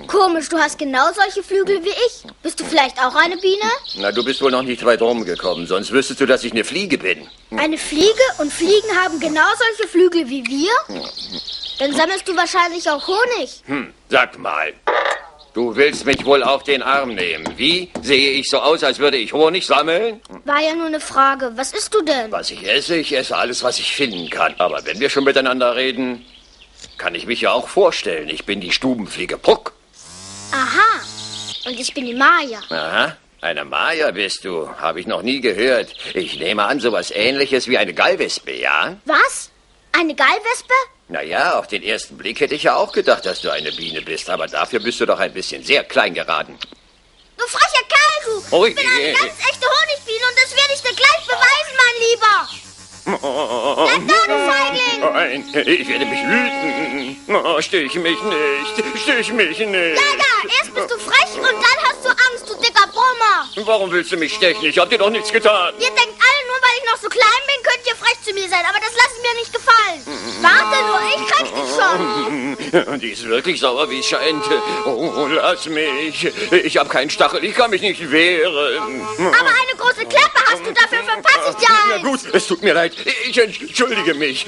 Komisch, du hast genau solche Flügel wie ich. Bist du vielleicht auch eine Biene? Na, du bist wohl noch nicht weit rumgekommen, sonst wüsstest du, dass ich eine Fliege bin. Eine Fliege? Und Fliegen haben genau solche Flügel wie wir? Dann sammelst du wahrscheinlich auch Honig. Sag mal, du willst mich wohl auf den Arm nehmen. Wie? Sehe ich so aus, als würde ich Honig sammeln? War ja nur eine Frage. Was isst du denn? Was ich esse alles, was ich finden kann. Aber wenn wir schon miteinander reden, kann ich mich ja auch vorstellen. Ich bin die Stubenfliege Puck. Aha. Und ich bin die Maya. Aha, eine Maya bist du. Habe ich noch nie gehört. Ich nehme an, sowas Ähnliches wie eine Gallwespe, ja? Was? Eine Gallwespe? Naja, auf den ersten Blick hätte ich ja auch gedacht, dass du eine Biene bist. Aber dafür bist du doch ein bisschen sehr klein geraten. Du frecher Kerl, du! Ich bin eine ganz echte Honigbiene und das werde ich dir gleich beweisen, mein Lieber! Bleib da, du Feigling! Nein, ich werde mich wüten. Oh, stich mich nicht. Stich mich nicht. Ja, erst bist du frech und dann hast du Angst, du dicker Brummer. Warum willst du mich stechen? Ich hab dir doch nichts getan. Ihr denkt alle, nur weil ich noch so klein bin, könnt ihr frech zu mir sein. Aber das lasse ich mir nicht gefallen. Warte nur, ich krieg dich schon. Die ist wirklich sauer, wie es scheint. Oh, lass mich. Ich hab keinen Stachel, ich kann mich nicht wehren. Aber eine große Klappe hast du, dafür verpasse ich dir Na eins. gut, es tut mir leid. Ich entschuldige mich.